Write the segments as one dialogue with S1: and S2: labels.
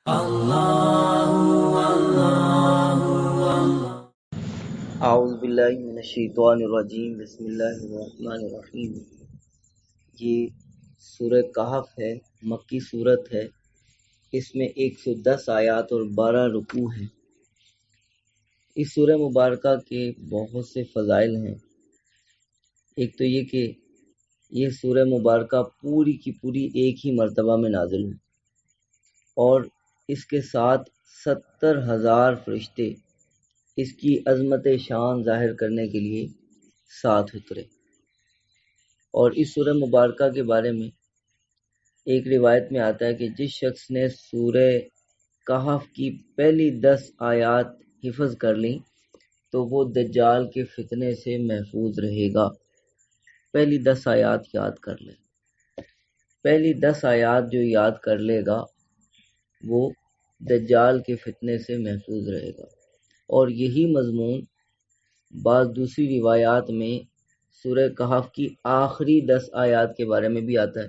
S1: اعوذ باللہ من الشیطان الرجیم، بسم اللہ الرحمن الرحیم۔ یہ سورہ کہف ہے، مکی صورت ہے۔ اس میں 110 آیات اور 12 رکوع ہیں۔ اس سورہ مبارکہ کے بہت سے فضائل ہیں۔ ایک تو یہ کہ یہ سورہ مبارکہ پوری کی پوری ایک ہی مرتبہ میں نازل ہوئی اور اس کے ساتھ 70,000 فرشتے اس کی عظمت شان ظاہر کرنے کے لیے ساتھ اترے۔ اور اس سورہ مبارکہ کے بارے میں ایک روایت میں آتا ہے کہ جس شخص نے سورہ کہف کی پہلی 10 آیات حفظ کر لیں تو وہ دجال کے فتنے سے محفوظ رہے گا۔ پہلی 10 آیات یاد کر لے، پہلی 10 آیات جو یاد کر لے گا وہ دجال کے فتنے سے محفوظ رہے گا۔ اور یہی مضمون بعض دوسری روایات میں سورہ کہف کی آخری 10 آیات کے بارے میں بھی آتا ہے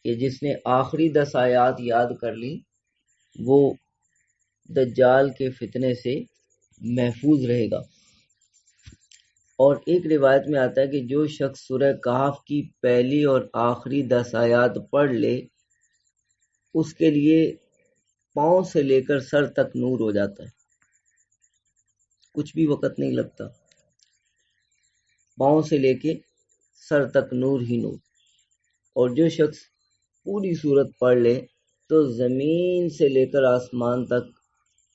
S1: کہ جس نے آخری 10 آیات یاد کر لی وہ دجال کے فتنے سے محفوظ رہے گا۔ اور ایک روایت میں آتا ہے کہ جو شخص سورہ کہف کی پہلی اور آخری 10 آیات پڑھ لے اس کے لیے پاؤں سے لے کر سر تک نور ہو جاتا ہے، کچھ بھی وقت نہیں لگتا، پاؤں سے لے کے سر تک نور ہی نور۔ اور جو شخص پوری صورت پڑھ لے تو زمین سے لے کر آسمان تک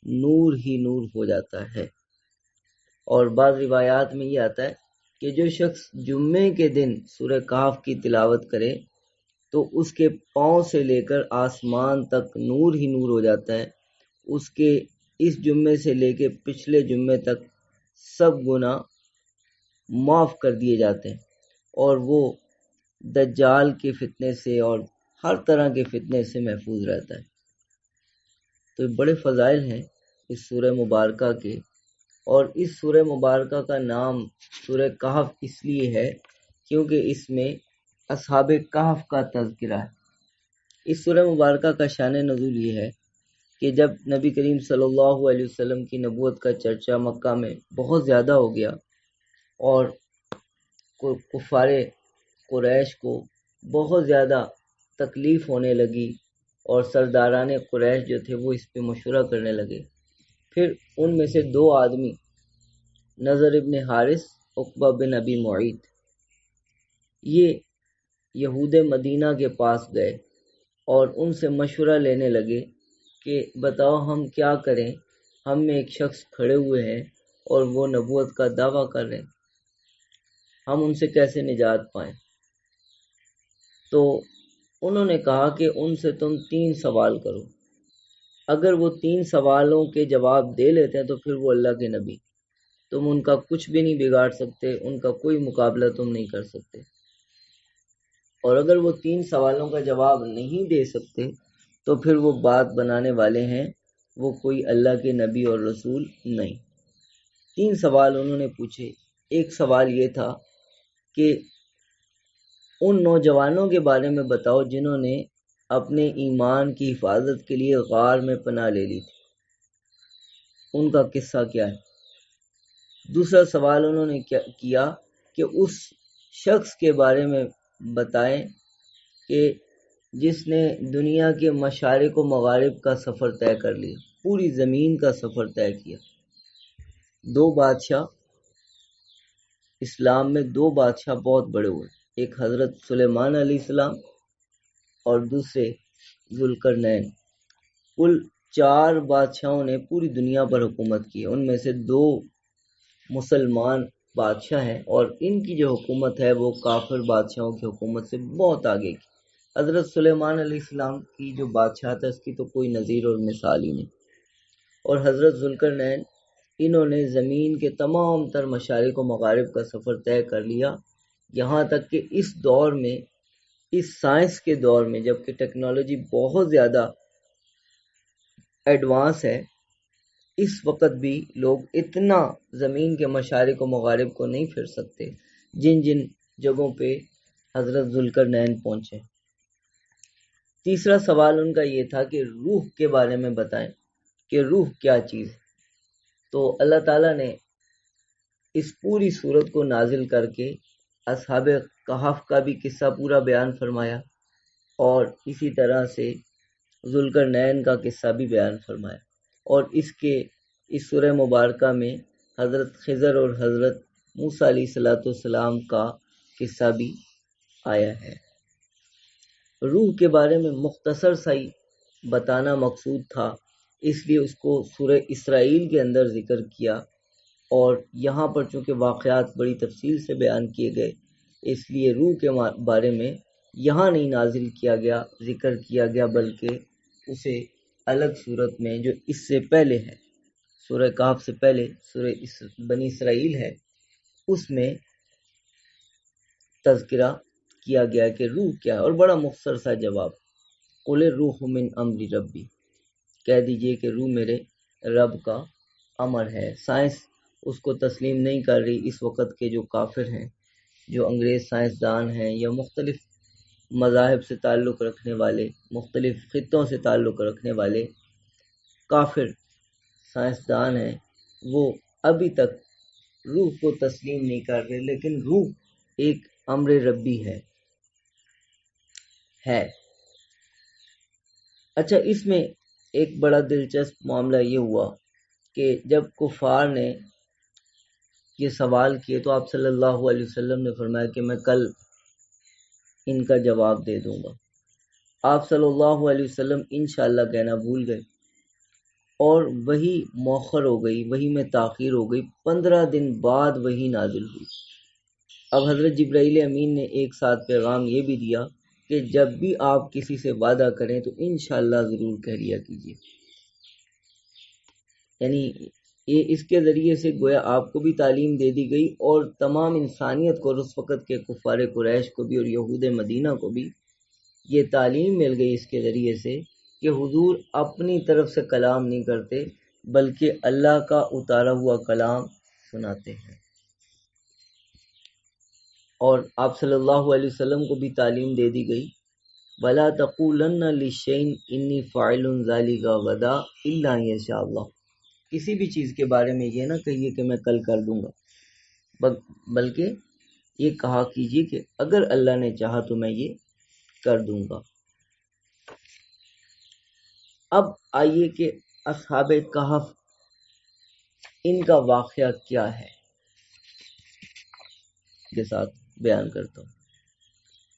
S1: نور ہی نور ہو جاتا ہے۔ اور بعض روایات میں یہ آتا ہے کہ جو شخص جمعے کے دن سورہ کہف کی تلاوت کرے تو اس کے پاؤں سے لے کر آسمان تک نور ہی نور ہو جاتا ہے، اس کے اس جمعے سے لے کے پچھلے جمعے تک سب گناہ معاف کر دیے جاتے ہیں اور وہ دجال کے فتنے سے اور ہر طرح کے فتنے سے محفوظ رہتا ہے۔ تو یہ بڑے فضائل ہیں اس سورہ مبارکہ کے، اور اس سورہ مبارکہ کا نام سورہ کہف اس لیے ہے کیونکہ اس میں اصحاب کہف کا تذکرہ ہے۔ اس سورہ مبارکہ کا شان نزول یہ ہے کہ جب نبی کریم صلی اللہ علیہ وسلم کی نبوت کا چرچا مکہ میں بہت زیادہ ہو گیا اور کفار قریش کو بہت زیادہ تکلیف ہونے لگی اور سرداران قریش جو تھے وہ اس پہ مشورہ کرنے لگے، پھر ان میں سے 2 آدمی نضر ابن حارث، عقبہ بن ابی معیط، یہ یہود مدینہ کے پاس گئے اور ان سے مشورہ لینے لگے کہ بتاؤ ہم کیا کریں، ہم میں ایک شخص کھڑے ہوئے ہیں اور وہ نبوت کا دعویٰ کر رہے ہیں، ہم ان سے کیسے نجات پائیں؟ تو انہوں نے کہا کہ ان سے تم 3 سوال کرو، اگر وہ 3 سوالوں کے جواب دے لیتے ہیں تو پھر وہ اللہ کے نبی، تم ان کا کچھ بھی نہیں بگاڑ سکتے، ان کا کوئی مقابلہ تم نہیں کر سکتے، اور اگر وہ 3 سوالوں کا جواب نہیں دے سکتے تو پھر وہ بات بنانے والے ہیں، وہ کوئی اللہ کے نبی اور رسول نہیں۔ 3 سوال انہوں نے پوچھے۔ ایک سوال یہ تھا کہ ان نوجوانوں کے بارے میں بتاؤ جنہوں نے اپنے ایمان کی حفاظت کے لیے غار میں پناہ لے لی تھی، ان کا قصہ کیا ہے۔ دوسرا سوال انہوں نے کیا کہ اس شخص کے بارے میں بتائیں کہ جس نے دنیا کے مشارق و مغارب کا سفر طے کر لیا، پوری زمین کا سفر طے کیا۔ 2 بادشاہ اسلام میں 2 بادشاہ بہت بڑے ہوئے، ایک حضرت سلیمان علیہ السلام اور دوسرے ذوالقرنین۔ کل 4 بادشاہوں نے پوری دنیا پر حکومت کی، ان میں سے 2 مسلمان بادشاہ ہیں اور ان کی جو حکومت ہے وہ کافر بادشاہوں کی حکومت سے بہت آگے کی۔ حضرت سلیمان علیہ السلام کی جو بادشاہت ہے اس کی تو کوئی نظیر اور مثال ہی نہیں، اور حضرت ذوالقرنین انہوں نے زمین کے تمام تر مشارق و مغارب کا سفر طے کر لیا، یہاں تک کہ اس دور میں، اس سائنس کے دور میں جب کہ ٹیکنالوجی بہت زیادہ ایڈوانس ہے، اس وقت بھی لوگ اتنا زمین کے مشارق و مغارب کو نہیں پھر سکتے جن جن جگہوں پہ حضرت ذوالقرنین پہنچے۔ تیسرا سوال ان کا یہ تھا کہ روح کے بارے میں بتائیں کہ روح کیا چیز ہے۔ تو اللہ تعالیٰ نے اس پوری صورت کو نازل کر کے اصحاب کہف کا بھی قصہ پورا بیان فرمایا، اور اسی طرح سے ذوالقرنین کا قصہ بھی بیان فرمایا، اور اس سورہ مبارکہ میں حضرت خضر اور حضرت موسیٰ علیہ السلام کا قصہ بھی آیا ہے۔ روح کے بارے میں مختصر سا ہی بتانا مقصود تھا، اس لیے اس کو سورہ اسرائیل کے اندر ذکر کیا، اور یہاں پر چونکہ واقعات بڑی تفصیل سے بیان کیے گئے، اس لیے روح کے بارے میں یہاں نہیں نازل کیا گیا، ذکر کیا گیا، بلکہ اسے الگ صورت میں جو اس سے پہلے ہے، سورہ کہف سے پہلے سورہ بنی اسرائیل ہے، اس میں تذکرہ کیا گیا کہ روح کیا ہے، اور بڑا مختصر سا جواب، قل الروح من امر ربی، کہہ دیجئے کہ روح میرے رب کا امر ہے۔ سائنس اس کو تسلیم نہیں کر رہی، اس وقت کے جو کافر ہیں، جو انگریز سائنسدان ہیں، یا مختلف مذاہب سے تعلق رکھنے والے، مختلف خطوں سے تعلق رکھنے والے کافر سائنسدان ہیں، وہ ابھی تک روح کو تسلیم نہیں کر رہے، لیکن روح ایک امر ربی ہے۔ اچھا، اس میں ایک بڑا دلچسپ معاملہ یہ ہوا کہ جب کفار نے یہ سوال کیے تو آپ صلی اللہ علیہ وسلم نے فرمایا کہ میں کل ان کا جواب دے دوں گا۔ آپ صلی اللہ علیہ وسلم انشاءاللہ کہنا بھول گئے، اور وہی مؤخر ہو گئی، وہی میں تاخیر ہو گئی، 15 دن بعد وہی نازل ہوئی۔ اب حضرت جبرائیل امین نے ایک ساتھ پیغام یہ بھی دیا کہ جب بھی آپ کسی سے وعدہ کریں تو انشاءاللہ ضرور کہہ لیا کیجیے، یعنی یہ اس کے ذریعے سے گویا آپ کو بھی تعلیم دے دی گئی، اور تمام انسانیت کو، اور اس وقت کے کفار قریش کو بھی اور یہود مدینہ کو بھی یہ تعلیم مل گئی اس کے ذریعے سے کہ حضور اپنی طرف سے کلام نہیں کرتے، بلکہ اللہ کا اتارا ہوا کلام سناتے ہیں۔ اور آپ صلی اللہ علیہ وسلم کو بھی تعلیم دے دی گئی، وَلَا تَقُولَنَّ لِشَيْءٍ إِنِّي فَاعِلٌ ذَلِكَ غَدًا إِلَّا أَن يَشَاءَ اللَّهُ، کسی بھی چیز کے بارے میں یہ نہ کہیے کہ میں کل کر دوں گا، بلکہ یہ کہا کیجیے کہ اگر اللہ نے چاہا تو میں یہ کر دوں گا۔ اب آئیے کہ اصحاب کہف، ان کا واقعہ کیا ہے، کے ساتھ بیان کرتا ہوں۔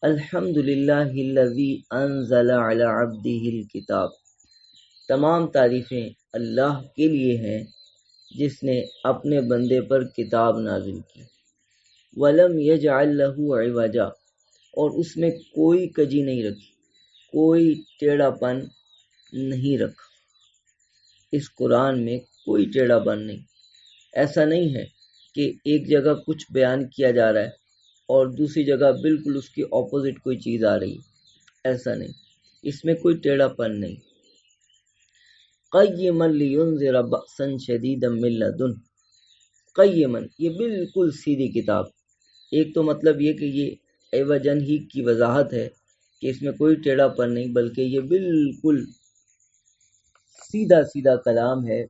S1: الحمدللہ الذی انزل علی عبدہ الکتاب، تمام تعریفیں اللہ کے لیے ہیں جس نے اپنے بندے پر کتاب نازل کی، ولم یجعل لہ عوجا، اور اس میں کوئی کجی نہیں رکھی، کوئی ٹیڑھا پن نہیں رکھا، اس قرآن میں کوئی ٹیڑھا پن نہیں۔ ایسا نہیں ہے کہ ایک جگہ کچھ بیان کیا جا رہا ہے اور دوسری جگہ بالکل اس کی اپوزٹ کوئی چیز آ رہی ہے، ایسا نہیں، اس میں کوئی ٹیڑھا پن نہیں۔ قیما لینذر بأسا شدیدا من لدن، قیما، یہ بالکل سیدھی کتاب، ایک تو مطلب یہ کہ یہ عوجن ہی کی وضاحت ہے کہ اس میں کوئی ٹیڑھا پن نہیں، بلکہ یہ بالکل سیدھا سیدھا کلام ہے،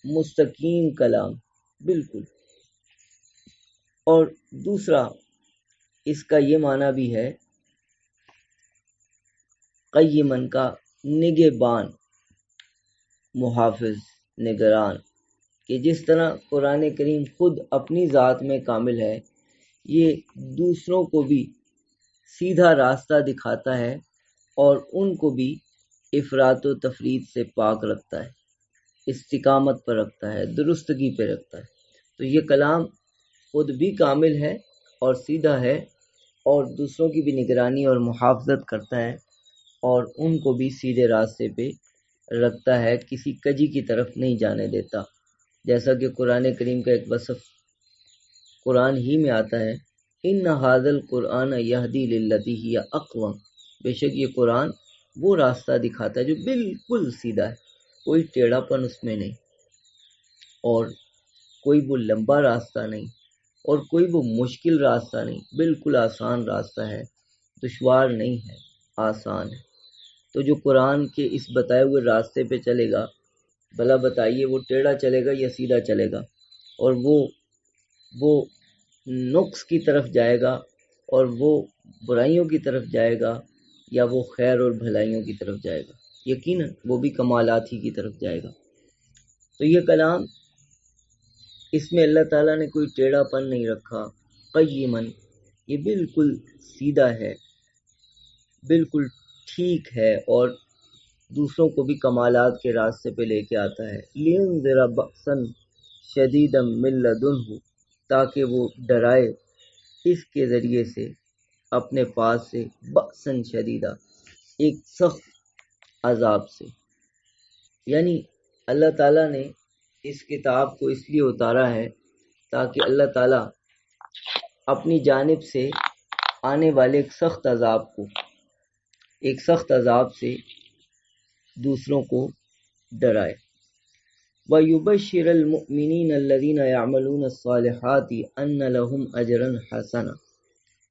S1: مستقیم کلام بالکل۔ اور دوسرا اس کا یہ معنی بھی ہے قیمن کا نگہبان، محافظ، نگران، کہ جس طرح قرآن کریم خود اپنی ذات میں کامل ہے، یہ دوسروں کو بھی سیدھا راستہ دکھاتا ہے اور ان کو بھی افراط و تفریط سے پاک رکھتا ہے، استقامت پر رکھتا ہے، درستگی پہ رکھتا ہے۔ تو یہ کلام خود بھی کامل ہے اور سیدھا ہے، اور دوسروں کی بھی نگرانی اور محافظت کرتا ہے، اور ان کو بھی سیدھے راستے پہ رکھتا ہے، کسی کجی کی طرف نہیں جانے دیتا، جیسا کہ قرآن کریم کا ایک وصف قرآن ہی میں آتا ہے، ان ھذا القرآن یہدی للتی ہی اقوم، بے شک یہ قرآن وہ راستہ دکھاتا ہے جو بالکل سیدھا ہے، کوئی ٹیڑھا پن اس میں نہیں، اور کوئی وہ لمبا راستہ نہیں، اور کوئی وہ مشکل راستہ نہیں، بالکل آسان راستہ ہے، دشوار نہیں ہے، آسان ہے۔ تو جو قرآن کے اس بتائے ہوئے راستے پہ چلے گا، بھلا بتائیے وہ ٹیڑھا چلے گا یا سیدھا چلے گا، اور وہ نقص کی طرف جائے گا اور وہ برائیوں کی طرف جائے گا، یا وہ خیر اور بھلائیوں کی طرف جائے گا؟ یقیناً وہ بھی کمالات ہی کی طرف جائے گا۔ تو یہ کلام، اس میں اللہ تعالیٰ نے کوئی ٹیڑھا پن نہیں رکھا، قیمن، یہ بالکل سیدھا ہے، بالکل ٹھیک ہے، اور دوسروں کو بھی کمالات کے راستے پہ لے کے آتا ہے۔ لِيُنذِرَ بَأْسًا شَدِيدًا مِّن لَّدُنْهُ، تاکہ وہ ڈرائے اس کے ذریعے سے اپنے پاس سے، بأسًا شدیدہ، ایک سخت عذاب سے۔ یعنی اللہ تعالیٰ نے اس کتاب کو اس لیے اتارا ہے تاکہ اللہ تعالیٰ اپنی جانب سے آنے والے ایک سخت عذاب سے دوسروں کو ڈرائے۔ وَيُبَشِّرَ الْمُؤْمِنِينَ الَّذِينَ يَعْمَلُونَ الصَّالِحَاتِ أَنَّ لَهُمْ أَجْرًا حَسَنًا،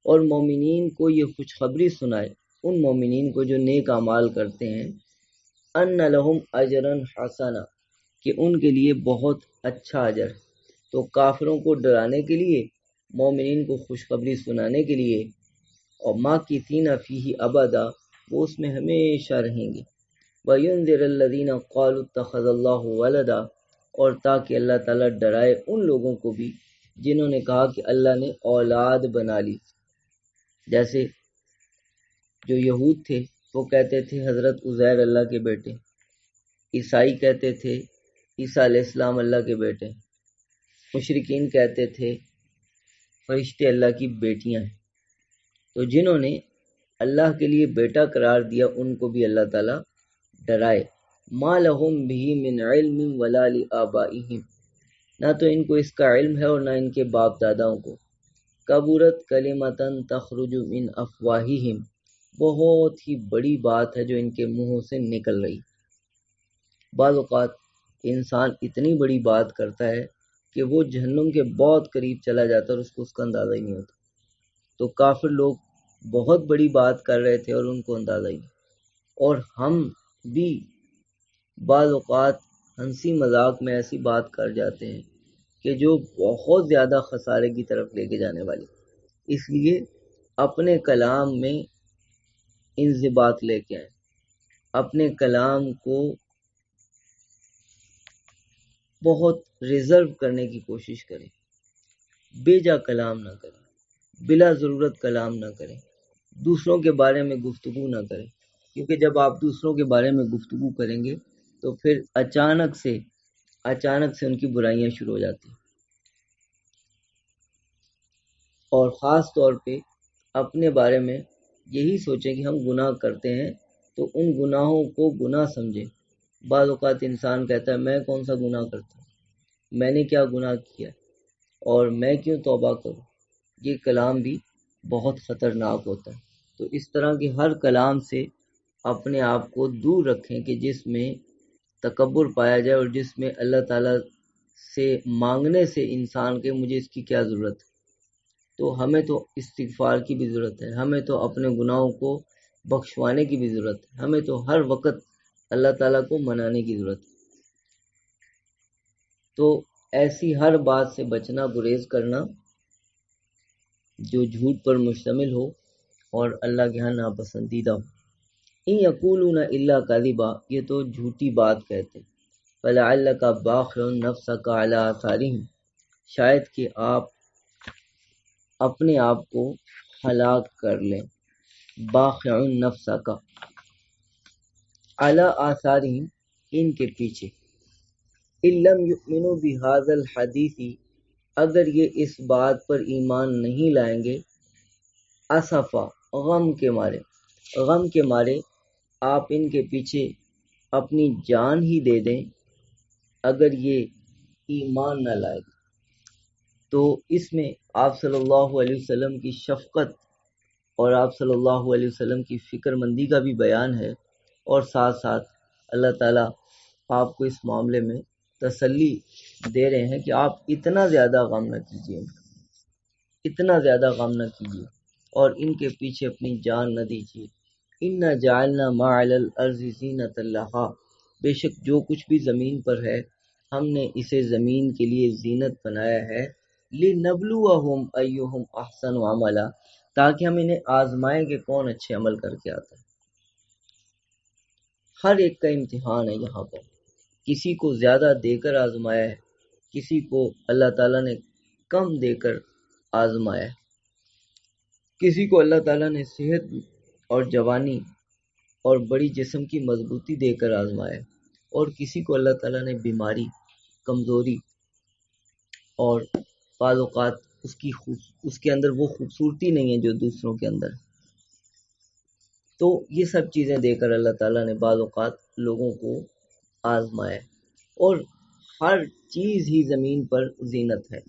S1: اور مومنین کو یہ خوشخبری سنائے، ان مومنین کو جو نیک اعمال کرتے ہیں، أَنَّ لَهُمْ أَجْرًا حَسَنًا، کہ ان کے لیے بہت اچھا اجر ہے۔ تو کافروں کو ڈرانے کے لیے، مومنین کو خوشخبری سنانے کے لیے، اور ماکثین فیہ ابدا، وہ اس میں ہمیشہ رہیں گے۔ وَيُنذِرَ الَّذِينَ قَالُوا اتَّخَذَ اللَّهُ وَلَدًا، اور تاکہ اللہ تعالیٰ ڈرائے ان لوگوں کو بھی جنہوں نے کہا کہ اللہ نے اولاد بنا لی۔ جیسے جو یہود تھے وہ کہتے تھے حضرت عزیر اللہ کے بیٹے، عیسائی کہتے تھے عیسیٰ علیہ السلام اللہ کے بیٹے، مشرکین کہتے تھے فرشتے اللہ کی بیٹیاں ہیں۔ تو جنہوں نے اللہ کے لیے بیٹا قرار دیا ان کو بھی اللہ تعالیٰ ڈرائے۔ ما لہم بھی من علم ولا لآبائہم، نہ تو ان کو اس کا علم ہے اور نہ ان کے باپ داداؤں کو۔ کبرت کلمتن تخرج من افواہہم، بہت ہی بڑی بات ہے جو ان کے منہوں سے نکل رہی۔ بعض اوقات انسان اتنی بڑی بات کرتا ہے کہ وہ جہنم کے بہت قریب چلا جاتا ہے اور اس کو اس کا اندازہ ہی نہیں ہوتا۔ تو کافر لوگ بہت بڑی بات کر رہے تھے اور ان کو اندازہ ہی نہیں۔ اور ہم بھی بعض اوقات ہنسی مذاق میں ایسی بات کر جاتے ہیں کہ جو بہت زیادہ خسارے کی طرف لے کے جانے والی۔ اس لیے اپنے کلام میں انضباط لے کے آئیں، اپنے کلام کو بہت ریزرو کرنے کی کوشش کریں، بے جا کلام نہ کریں، بلا ضرورت کلام نہ کریں، دوسروں کے بارے میں گفتگو نہ کریں، کیونکہ جب آپ دوسروں کے بارے میں گفتگو کریں گے تو پھر اچانک سے ان کی برائیاں شروع ہو جاتی ہیں۔ اور خاص طور پہ اپنے بارے میں یہی سوچیں کہ ہم گناہ کرتے ہیں تو ان گناہوں کو گناہ سمجھیں۔ بعض اوقات انسان کہتا ہے میں کون سا گناہ کرتا ہوں، میں نے کیا گناہ کیا اور میں کیوں توبہ کروں۔ یہ کلام بھی بہت خطرناک ہوتا ہے۔ تو اس طرح کے ہر کلام سے اپنے آپ کو دور رکھیں کہ جس میں تکبر پایا جائے اور جس میں اللہ تعالیٰ سے مانگنے سے انسان کے مجھے اس کی کیا ضرورت ہے۔ تو ہمیں تو استغفار کی بھی ضرورت ہے، ہمیں تو اپنے گناہوں کو بخشوانے کی بھی ضرورت ہے، ہمیں تو ہر وقت اللہ تعالیٰ کو منانے کی ضرورت ہے۔ تو ایسی ہر بات سے بچنا، گریز کرنا جو جھوٹ پر مشتمل ہو اور اللہ کے ہاں ناپسندیدہ ہو۔ ان یقولون الا کذبا، یہ تو جھوٹی بات کہتے۔ فلعلک باخع نفسک علی آثارہم، شاید کہ آپ اپنے آپ کو ہلاک کر لیں۔ باخع نفسک علی آثارہم، ان کے پیچھے۔ ان لم یؤمنوا بہذا الحدیث، اگر یہ اس بات پر ایمان نہیں لائیں گے، اسفا، غم کے مارے آپ ان کے پیچھے اپنی جان ہی دے دیں اگر یہ ایمان نہ لائے۔ تو اس میں آپ صلی اللہ علیہ وسلم کی شفقت اور آپ صلی اللہ علیہ وسلم کی فکر مندی کا بھی بیان ہے، اور ساتھ ساتھ اللہ تعالیٰ آپ کو اس معاملے میں تسلی دے رہے ہیں کہ آپ اتنا زیادہ غم نہ کیجیے، اتنا زیادہ غم نہ کیجیے اور ان کے پیچھے اپنی جان نہ دیجیے۔ انا جعلنا ما علی الارض زینۃ لہا، بے شک جو کچھ بھی زمین پر ہے ہم نے اسے زمین کے لیے زینت بنایا ہے، لنبلوہم ایہم احسن عملا، تاکہ ہم انہیں آزمائیں کہ کون اچھے عمل کر کے آتا ہے۔ ہر ایک کا امتحان ہے یہاں پر، کسی کو زیادہ دے کر آزمایا ہے، کسی کو اللہ تعالیٰ نے کم دے کر آزمایا ہے، کسی کو اللہ تعالیٰ نے صحت اور جوانی اور بڑی جسم کی مضبوطی دے کر آزمایا، اور کسی کو اللہ تعالیٰ نے بیماری، کمزوری اور بعض اوقات اس کے اندر وہ خوبصورتی نہیں ہے جو دوسروں کے اندر ہے۔ تو یہ سب چیزیں دے کر اللہ تعالیٰ نے بعض اوقات لوگوں کو آزمایا، اور ہر چیز ہی زمین پر زینت ہے۔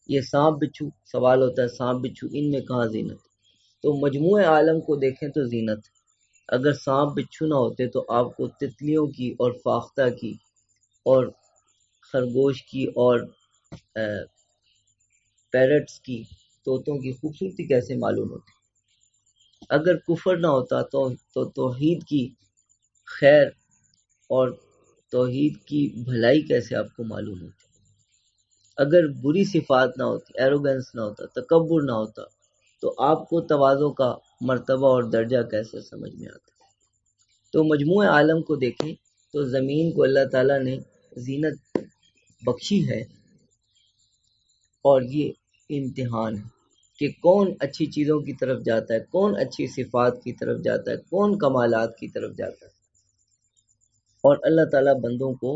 S1: یہ سانپ بچھو، سوال ہوتا ہے سانپ بچھو ان میں کہاں زینت؟ تو مجموعہ عالم کو دیکھیں تو زینت ہے۔ اگر سانپ بچھو نہ ہوتے تو آپ کو تتلیوں کی اور فاختہ کی اور خرگوش کی اور پیرٹس کی، طوطوں کی خوبصورتی کیسے معلوم ہوتی؟ اگر کفر نہ ہوتا تو توحید کی خیر اور توحید کی بھلائی کیسے آپ کو معلوم ہوتی؟ اگر بری صفات نہ ہوتی، ایروگنس نہ ہوتا، تکبر نہ ہوتا، تو آپ کو تواضع کا مرتبہ اور درجہ کیسے سمجھ میں آتا؟ تو مجموعہ عالم کو دیکھیں تو زمین کو اللہ تعالیٰ نے زینت بخشی ہے، اور یہ امتحان ہے کہ کون اچھی چیزوں کی طرف جاتا ہے، کون اچھی صفات کی طرف جاتا ہے، کون کمالات کی طرف جاتا ہے۔ اور اللہ تعالیٰ بندوں کو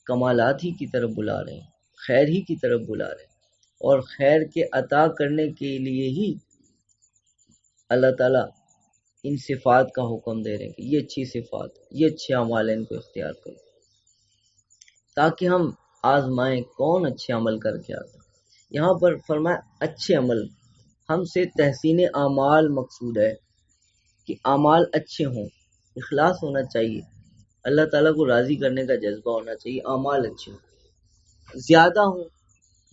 S1: کمالات ہی کی طرف بلا رہے ہیں، خیر ہی کی طرف بلا رہے ہیں، اور خیر کے عطا کرنے کے لیے ہی اللہ تعالیٰ ان صفات کا حکم دے رہے ہیں کہ یہ اچھی صفات، یہ اچھے اعمال ان کو اختیار کرو، تاکہ ہم آزمائیں کون اچھے عمل کر کے آتا ہے۔ یہاں پر فرمایا اچھے عمل، ہم سے تحسین اعمال مقصود ہے کہ اعمال اچھے ہوں، اخلاص ہونا چاہیے، اللہ تعالیٰ کو راضی کرنے کا جذبہ ہونا چاہیے، اعمال اچھے ہوں، زیادہ ہوں،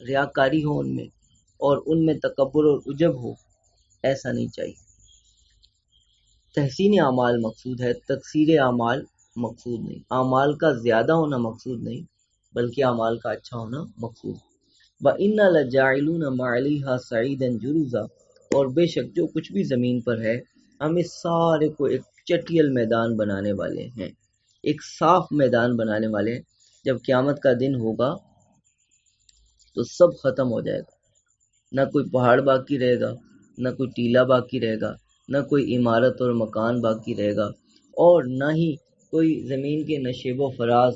S1: ریاکاری ہو ان میں، اور ان میں تکبر اور عجب ہو، ایسا نہیں چاہیے۔ تحسین اعمال مقصود ہے، تکثیر اعمال مقصود نہیں، اعمال کا زیادہ ہونا مقصود نہیں، بلکہ اعمال کا اچھا ہونا مقصود ہے۔ وَإِنَّا لَجَاعِلُونَ مَا عَلَيْهَا صَعِيدًا جُرُزًا، اور بے شک جو کچھ بھی زمین پر ہے ہم اس سارے کو ایک چٹیل میدان بنانے والے ہیں، ایک صاف میدان بنانے والے ہیں۔ جب قیامت کا دن ہوگا تو سب ختم ہو جائے گا، نہ کوئی پہاڑ باقی رہے گا، نہ کوئی ٹیلہ باقی رہے گا، نہ کوئی عمارت اور مکان باقی رہے گا، اور نہ ہی کوئی زمین کے نشیب و فراز،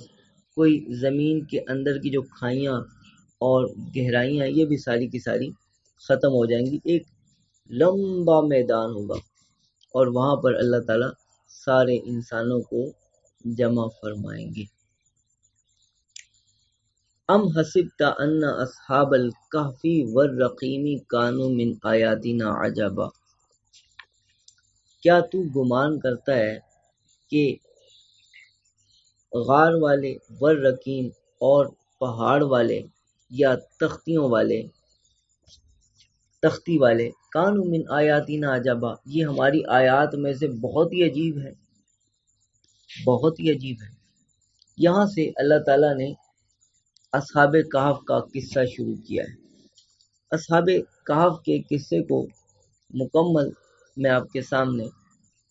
S1: کوئی زمین کے اندر کی جو کھائیاں اور گہرائیاں، یہ بھی ساری کی ساری ختم ہو جائیں گی۔ ایک لمبا میدان ہوگا، اور وہاں پر اللہ تعالیٰ سارے انسانوں کو جمع فرمائیں گے۔ ام حسبت ان اصحاب الکہف والرقیم کانوا من آیاتنا عجبا، کیا تو گمان کرتا ہے کہ غار والے، والرقیم اور پہاڑ والے یا تختی والے، کانوا من آیاتنا عجبا، یہ ہماری آیات میں سے بہت ہی عجیب ہے، بہت ہی عجیب ہے۔ یہاں سے اللہ تعالیٰ نے اصحاب کہف کا قصہ شروع کیا ہے۔ اصحاب کہف کے قصے کو مکمل میں آپ کے سامنے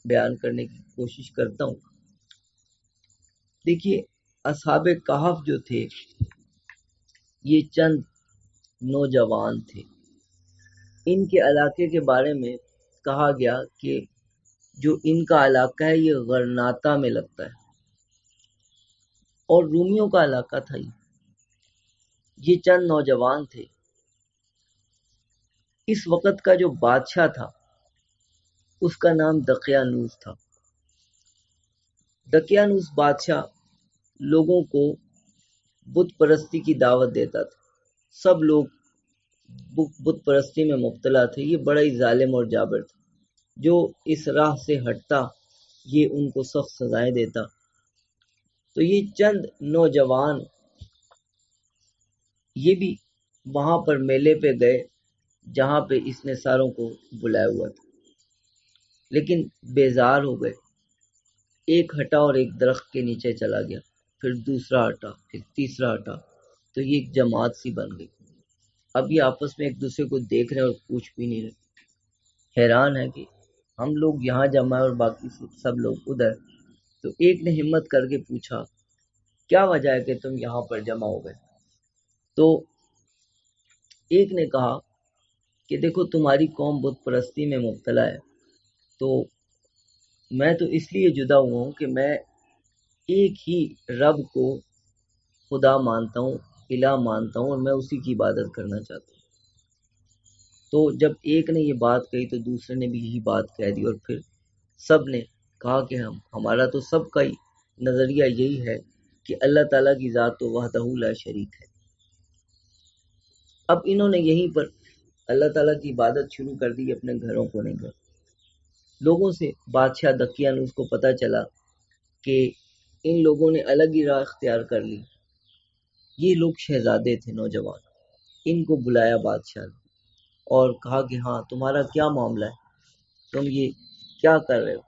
S1: بیان کرنے کی کوشش کرتا ہوں۔ دیکھیے، اصحاب کہف جو تھے یہ چند نوجوان تھے۔ ان کے علاقے کے بارے میں کہا گیا کہ جو ان کا علاقہ ہے یہ غرناطہ میں لگتا ہے، اور رومیوں کا علاقہ تھا یہ چند نوجوان تھے۔ اس وقت کا جو بادشاہ تھا اس کا نام دقیانوس تھا۔ دقیانوس بادشاہ لوگوں کو بت پرستی کی دعوت دیتا تھا، سب لوگ بت پرستی میں مبتلا تھے، یہ بڑا ہی ظالم اور جابر تھا، جو اس راہ سے ہٹتا یہ ان کو سخت سزائیں دیتا۔ تو یہ چند نوجوان یہ بھی وہاں پر میلے پہ گئے جہاں پہ اس نے ساروں کو بلایا ہوا تھا۔ لیکن بیزار ہو گئے۔ ایک ہٹا اور ایک درخت کے نیچے چلا گیا، پھر دوسرا ہٹا، پھر تیسرا ہٹا، تو یہ ایک جماعت سی بن گئی۔ اب یہ آپس میں ایک دوسرے کو دیکھ رہے اور پوچھ بھی نہیں رہے، حیران ہے کہ ہم لوگ یہاں جمع ہیں اور باقی سب لوگ ادھر۔ تو ایک نے ہمت کر کے پوچھا، کیا وجہ ہے کہ تم یہاں پر جمع ہو گئے؟ تو ایک نے کہا کہ دیکھو تمہاری قوم بت پرستی میں مبتلا ہے، تو میں تو اس لیے جدا ہوا ہوں کہ میں ایک ہی رب کو خدا مانتا ہوں، الہ مانتا ہوں، اور میں اسی کی عبادت کرنا چاہتا ہوں۔ تو جب ایک نے یہ بات کہی تو دوسرے نے بھی یہی بات کہہ دی، اور پھر سب نے کہا کہ ہمارا تو سب کا ہی نظریہ یہی ہے کہ اللہ تعالیٰ کی ذات تو وحدہ لا شریک ہے۔ اب انہوں نے یہیں پر اللہ تعالیٰ کی عبادت شروع کر دی، اپنے گھروں کو نہیں کر۔ لوگوں سے بادشاہ دقیانوس کو پتہ چلا کہ ان لوگوں نے الگ ہی راہ اختیار کر لی۔ یہ لوگ شہزادے تھے، نوجوان، ان کو بلایا بادشاہ نے اور کہا کہ ہاں تمہارا کیا معاملہ ہے، تم یہ کیا کر رہے ہو؟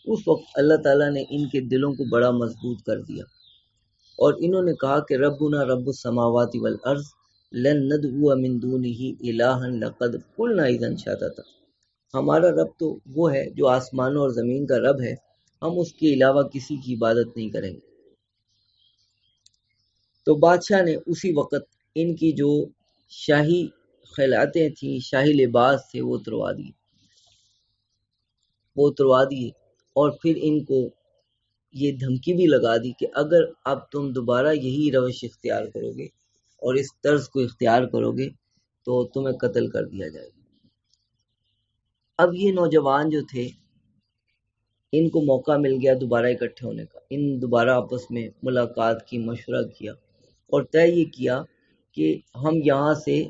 S1: اس وقت اللہ تعالیٰ نے ان کے دلوں کو بڑا مضبوط کر دیا، اور انہوں نے کہا کہ ربنا رب السماوات والارض لن ندعو من دونہ الہا لقد قلنا اذا شططا، ہمارا رب تو وہ ہے جو آسمانوں اور زمین کا رب ہے، ہم اس کے علاوہ کسی کی عبادت نہیں کریں گے۔ تو بادشاہ نے اسی وقت ان کی جو شاہی خیلاتیں تھیں، شاہی لباس تھے، وہ اتروا دیے، اور پھر ان کو یہ دھمکی بھی لگا دی کہ اگر اب تم دوبارہ یہی روش اختیار کرو گے اور اس طرز کو اختیار کرو گے تو تمہیں قتل کر دیا جائے گا۔ اب یہ نوجوان جو تھے، ان کو موقع مل گیا دوبارہ اکٹھے ہونے کا۔ ان دوبارہ آپس میں ملاقات کی، مشورہ کیا، اور طے یہ کیا کہ ہم یہاں سے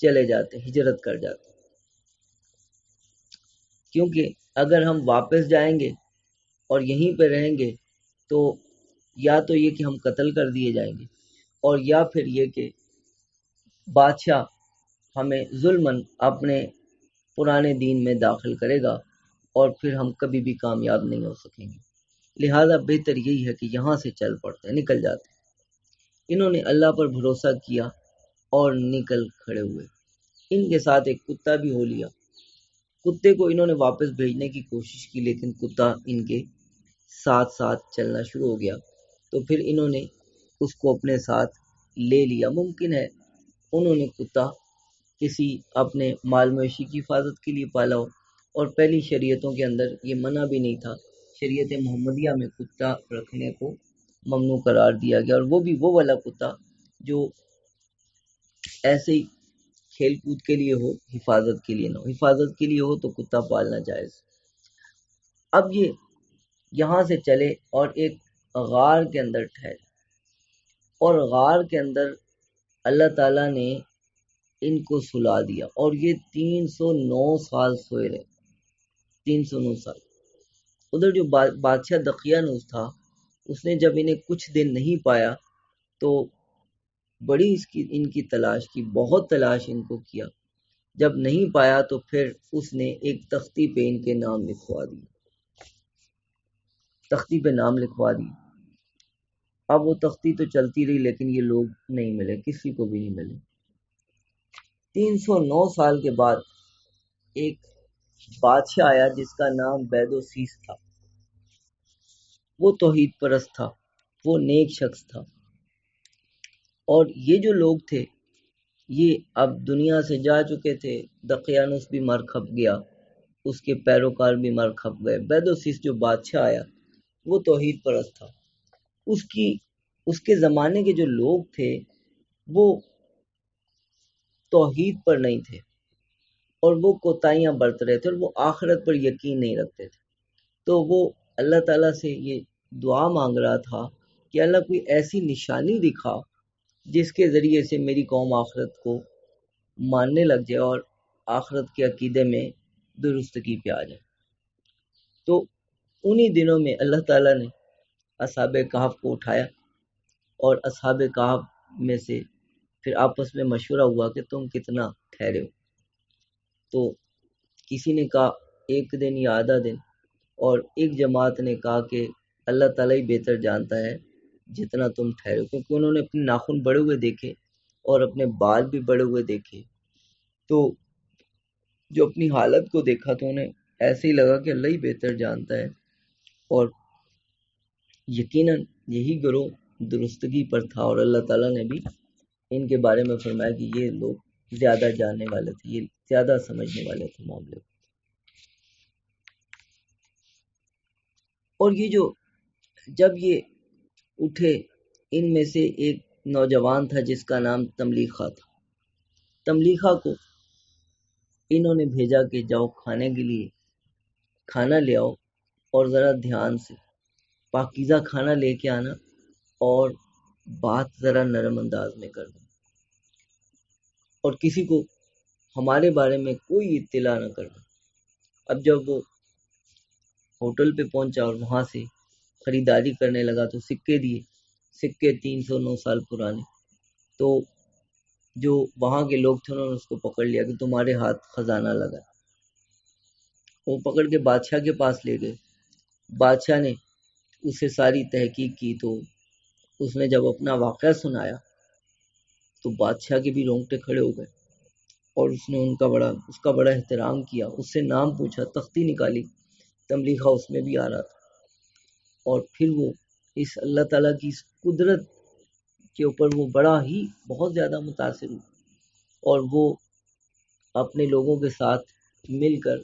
S1: چلے جاتے، ہجرت کر جاتے، کیونکہ اگر ہم واپس جائیں گے اور یہیں پہ رہیں گے تو یا تو یہ کہ ہم قتل کر دیے جائیں گے، اور یا پھر یہ کہ بادشاہ ہمیں ظلماً اپنے پرانے دین میں داخل کرے گا اور پھر ہم کبھی بھی کامیاب نہیں ہو سکیں گے، لہذا بہتر یہی ہے کہ یہاں سے چل پڑتے ہیں، نکل جاتے ہیں۔ انہوں نے اللہ پر بھروسہ کیا اور نکل کھڑے ہوئے۔ ان کے ساتھ ایک کتا بھی ہو لیا۔ کتے کو انہوں نے واپس بھیجنے کی کوشش کی، لیکن کتا ان کے ساتھ ساتھ چلنا شروع ہو گیا، تو پھر انہوں نے اس کو اپنے ساتھ لے لیا۔ ممکن ہے انہوں نے کتا کسی اپنے مال مویشی کی حفاظت کے لیے پالا ہو، اور پہلی شریعتوں کے اندر یہ منع بھی نہیں تھا، شریعت محمدیہ میں کتا رکھنے کو ممنوع قرار دیا گیا، اور وہ بھی وہ والا کتا جو ایسے ہی کھیل کود کے لیے ہو، حفاظت کے لیے نہ ہو۔ حفاظت کے لیے ہو تو کتا پالنا جائز۔ اب یہ یہاں سے چلے اور ایک غار کے اندر ٹھہرے، اور غار کے اندر اللہ تعالیٰ نے ان کو سلا دیا، اور یہ 309 سال سوئے رہے، 309 سال۔ ادھر جو بادشاہ دقیانوس تھا، اس نے جب انہیں کچھ دن نہیں پایا تو بڑی ان کی تلاش کی، بہت تلاش ان کو کیا، جب نہیں پایا تو پھر اس نے ایک تختی پہ ان کے نام لکھوا دی، تختی پہ نام لکھوا دی۔ اب وہ تختی تو چلتی رہی، لیکن یہ لوگ نہیں ملے، کسی کو بھی نہیں ملے۔ 309 سال کے بعد ایک بادشاہ آیا جس کا نام بیدوسیس تھا۔ وہ توحید پرست تھا، وہ نیک شخص تھا، اور یہ جو لوگ تھے یہ اب دنیا سے جا چکے تھے۔ دقیانوس بھی مر کھپ گیا، اس کے پیروکار بھی مر کھپ گئے۔ بیدوسیس جو بادشاہ آیا وہ توحید پرست تھا۔ اس کے زمانے کے جو لوگ تھے وہ توحید پر نہیں تھے، اور وہ کوتاہیاں برت رہے تھے، اور وہ آخرت پر یقین نہیں رکھتے تھے۔ تو وہ اللہ تعالیٰ سے یہ دعا مانگ رہا تھا کہ اللہ کوئی ایسی نشانی دکھا جس کے ذریعے سے میری قوم آخرت کو ماننے لگ جائے اور آخرت کے عقیدے میں درستگی پہ آ جائے۔ تو انہی دنوں میں اللہ تعالیٰ نے اصحاب کہف کو اٹھایا، اور اصحاب کہف میں سے پھر آپس میں مشورہ ہوا کہ تم کتنا ٹھہرے ہو؟ تو کسی نے کہا ایک دن یا آدھا دن، اور ایک جماعت نے کہا کہ اللہ تعالیٰ ہی بہتر جانتا ہے جتنا تم ٹھہرو، کیونکہ انہوں نے اپنے ناخن بڑے ہوئے دیکھے اور اپنے بال بھی بڑے ہوئے دیکھے، تو جو اپنی حالت کو دیکھا تو انہیں ایسے ہی لگا کہ اللہ ہی بہتر جانتا ہے، اور یقیناً یہی گروہ درستگی پر تھا، اور اللہ تعالیٰ نے بھی ان کے بارے میں فرمایا کہ یہ لوگ زیادہ جاننے والے تھے، یہ زیادہ سمجھنے والے تھے معاملے کو۔ اور یہ جو جب یہ اٹھے، ان میں سے ایک نوجوان تھا جس کا نام تملیخہ تھا، تملیخہ کو انہوں نے بھیجا کہ جاؤ کھانے کے لیے کھانا لے آؤ، اور ذرا دھیان سے پاکیزہ کھانا لے کے آنا، اور بات ذرا نرم انداز میں کرنا، اور کسی کو ہمارے بارے میں کوئی اطلاع نہ کرنا۔ اب جب وہ ہوٹل پہ پہنچا اور وہاں سے خریداری کرنے لگا تو سکے دیے، سکے 309 سال پرانے، تو جو وہاں کے لوگ تھے انہوں نے اس کو پکڑ لیا کہ تمہارے ہاتھ خزانہ لگا، وہ پکڑ کے بادشاہ کے پاس لے گئے۔ بادشاہ نے اسے ساری تحقیق کی، تو اس نے جب اپنا واقعہ سنایا تو بادشاہ کے بھی رونگٹے کھڑے ہو گئے، اور اس نے اس کا بڑا احترام کیا، اس سے نام پوچھا، تختی نکالی، تملیخہ اس میں بھی آ رہا تھا، اور پھر وہ اس اللہ تعالیٰ کی اس قدرت کے اوپر وہ بہت زیادہ متاثر ہوئے، اور وہ اپنے لوگوں کے ساتھ مل کر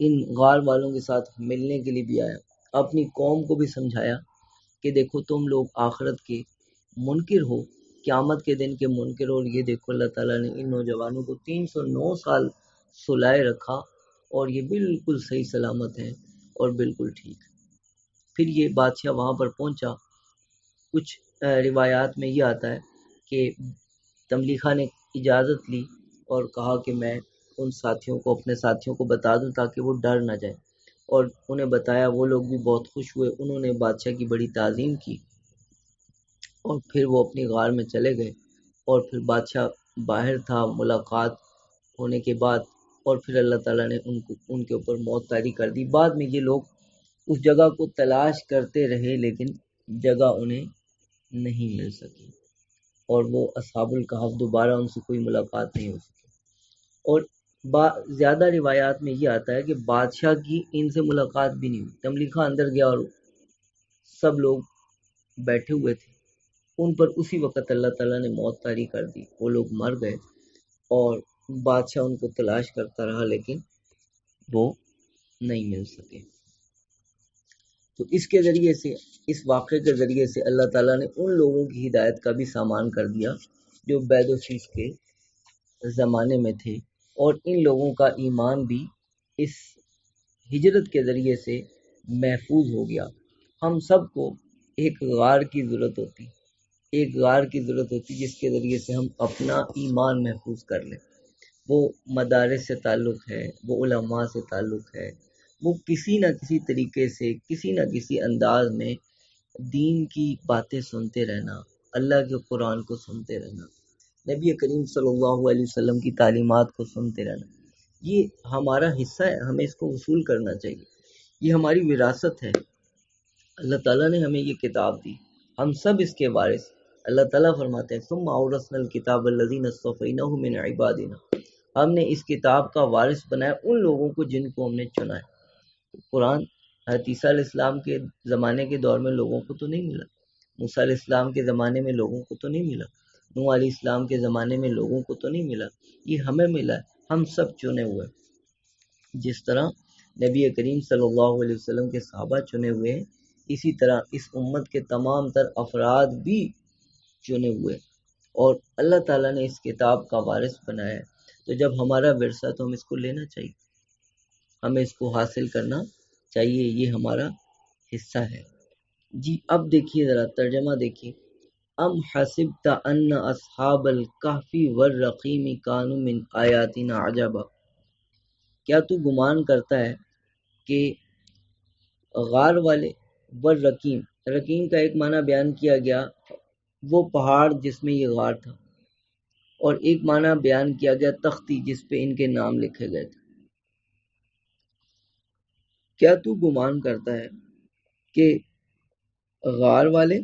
S1: ان غار والوں کے ساتھ ملنے کے لیے بھی آیا، اپنی قوم کو بھی سمجھایا کہ دیکھو تم لوگ آخرت کے منکر ہو، قیامت کے دن کے منکر ہو، اور یہ دیکھو اللہ تعالیٰ نے ان نوجوانوں کو 309 سال سلائے رکھا، اور یہ بالکل صحیح سلامت ہیں اور بالکل ٹھیک۔ پھر یہ بادشاہ وہاں پر پہنچا، کچھ روایات میں یہ آتا ہے کہ تملیخہ نے اجازت لی اور کہا کہ میں ان اپنے ساتھیوں کو بتا دوں تاکہ وہ ڈر نہ جائیں، اور انہیں بتایا، وہ لوگ بھی بہت خوش ہوئے، انہوں نے بادشاہ کی بڑی تعظیم کی، اور پھر وہ اپنی غار میں چلے گئے، اور پھر بادشاہ باہر تھا ملاقات ہونے کے بعد، اور پھر اللہ تعالیٰ نے ان کے اوپر موت طاری کر دی۔ بعد میں یہ لوگ اس جگہ کو تلاش کرتے رہے، لیکن جگہ انہیں نہیں مل سکی، اور وہ اصحاب الکہف دوبارہ ان سے کوئی ملاقات نہیں ہو سکی۔ اور زیادہ روایات میں یہ آتا ہے کہ بادشاہ کی ان سے ملاقات بھی نہیں ہوئی، تملیخہ اندر گیا اور سب لوگ بیٹھے ہوئے تھے، ان پر اسی وقت اللہ تعالیٰ نے موت طاری کر دی، وہ لوگ مر گئے، اور بادشاہ ان کو تلاش کرتا رہا لیکن وہ نہیں مل سکے۔ تو اس کے ذریعے سے، اس واقعے کے ذریعے سے اللہ تعالیٰ نے ان لوگوں کی ہدایت کا بھی سامان کر دیا جو بید و شیش کے زمانے میں تھے، اور ان لوگوں کا ایمان بھی اس ہجرت کے ذریعے سے محفوظ ہو گیا۔ ہم سب کو ایک غار کی ضرورت ہوتی، ایک غار کی ضرورت ہوتی جس کے ذریعے سے ہم اپنا ایمان محفوظ کر لیں۔ وہ مدارس سے تعلق ہے، وہ علماء سے تعلق ہے، وہ کسی نہ کسی طریقے سے، کسی نہ کسی انداز میں دین کی باتیں سنتے رہنا، اللہ کے قرآن کو سنتے رہنا، نبی کریم صلی اللہ علیہ وسلم کی تعلیمات کو سنتے رہنا، یہ ہمارا حصہ ہے، ہمیں اس کو وصول کرنا چاہیے، یہ ہماری وراثت ہے۔ اللہ تعالیٰ نے ہمیں یہ کتاب دی، ہم سب اس کے وارث۔ اللہ تعالیٰ فرماتے ہیں ثم اورثنا الکتاب الذین اصطفیناہ من عبادنا، ہم نے اس کتاب کا وارث بنایا ان لوگوں کو جن کو ہم نے چنا ہے۔ قرآن حضرت عیسیٰ علیہ السلام کے زمانے کے دور میں لوگوں کو تو نہیں ملا، موسیٰ علیہ السلام کے زمانے میں لوگوں کو تو نہیں ملا، نوح علیہ السلام کے زمانے میں لوگوں کو تو نہیں ملا، یہ ہمیں ملا ہے، ہم سب چنے ہوئے۔ جس طرح نبی کریم صلی اللہ علیہ وسلم کے صحابہ چنے ہوئے ہیں، اسی طرح اس امت کے تمام تر افراد بھی چنے ہوئے، اور اللہ تعالیٰ نے اس کتاب کا وارث بنایا ہے، تو جب ہمارا ورثہ تو ہم اس کو لینا چاہیے، ہمیں اس کو حاصل کرنا چاہیے، یہ ہمارا حصہ ہے۔ جی اب دیکھیے ذرا ترجمہ دیکھیے، ام حسبت ان اصحاب الکہف والرقیم کانوا من آیاتنا عجبا، کیا تو گمان کرتا ہے کہ غار والے، والرقیم، رقیم کا ایک معنی بیان کیا گیا وہ پہاڑ جس میں یہ غار تھا، اور ایک معنی بیان کیا گیا تختی جس پہ ان کے نام لکھے گئے تھے۔ کیا تو گمان کرتا ہے کہ غار والے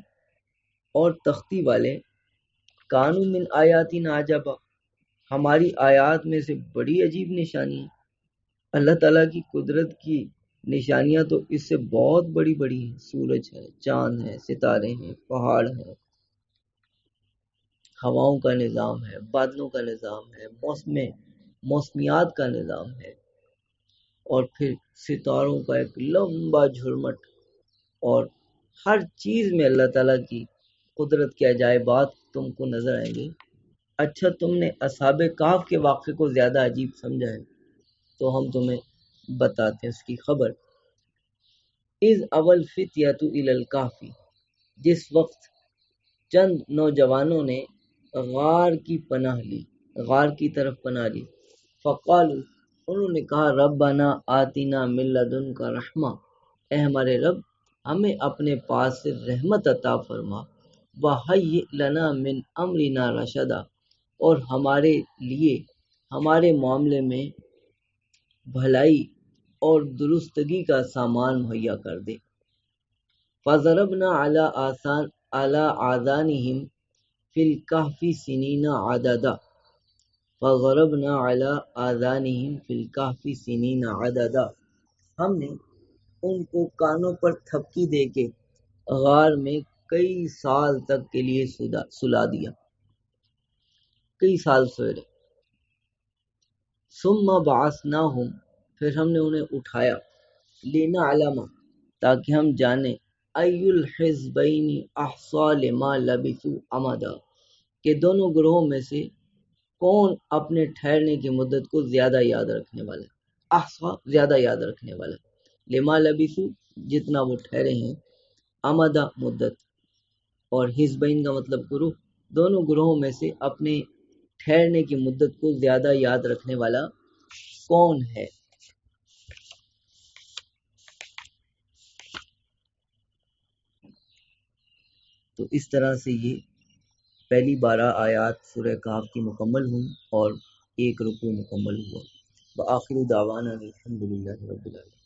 S1: اور تختی والے کانوا من آیاتنا عجبا ہماری آیات میں سے بڑی عجیب نشانی ہے؟ اللہ تعالیٰ کی قدرت کی نشانیاں تو اس سے بہت بڑی بڑی ہیں، سورج ہے، چاند ہے، ستارے ہیں، پہاڑ ہیں، ہواؤں کا نظام ہے، بادلوں کا نظام ہے، موسمیات کا نظام ہے، اور پھر ستاروں کا ایک لمبا جھرمٹ، اور ہر چیز میں اللہ تعالیٰ کی قدرت کے عجائبات تم کو نظر آئیں گے۔ اچھا تم نے اصحاب کہف کے واقعے کو زیادہ عجیب سمجھا ہے تو ہم تمہیں بتاتے ہیں اس کی خبر۔ اذ اول فتیۃ الی الکہف جس وقت چند نوجوانوں نے غار کی پناہ لی، غار کی طرف پناہ لی، فقالوا انہوں نے کہا ربنا آتنا من لدنک رحمہ اے ہمارے رب ہمیں اپنے پاس سے رحمت عطا فرما، وہیئ لنا من امرنا رشدا اور ہمارے لیے ہمارے معاملے میں بھلائی اور درستگی کا سامان مہیا کر دے۔ فضربنا علی آذانہم فی الکہف سنین عددا فضربنا علی آذانہم فی الکہف سنین عددا ہم نے ان کو کانوں پر تھپکی دے کے غار میں کئی سال تک کے لیے سلا دیا، کئی سال سوئے رہے۔ ثم بعثناہم پھر ہم نے انہیں اٹھایا، لنعلم تاکہ ہم جانیں ای الحزبین احصی لما لبثوا امدا کہ دونوں گروہوں میں سے کون اپنے ٹھہرنے کی مدت کو زیادہ یاد رکھنے والا ہے۔ احصا زیادہ یاد رکھنے والا، لما لبثوا جتنا وہ ٹھہرے ہیں، امدا مدت، اور حزبین کا مطلب گروہ، دونوں گروہوں میں سے اپنے ٹھہرنے کی مدت کو زیادہ یاد رکھنے والا کون ہے۔ تو اس طرح سے یہ پہلی 12 آیات سورہ کہف کی مکمل ہوئی اور ایک رکوع مکمل ہوا۔ وآخر دعوانا الحمدللہ رب العالمین۔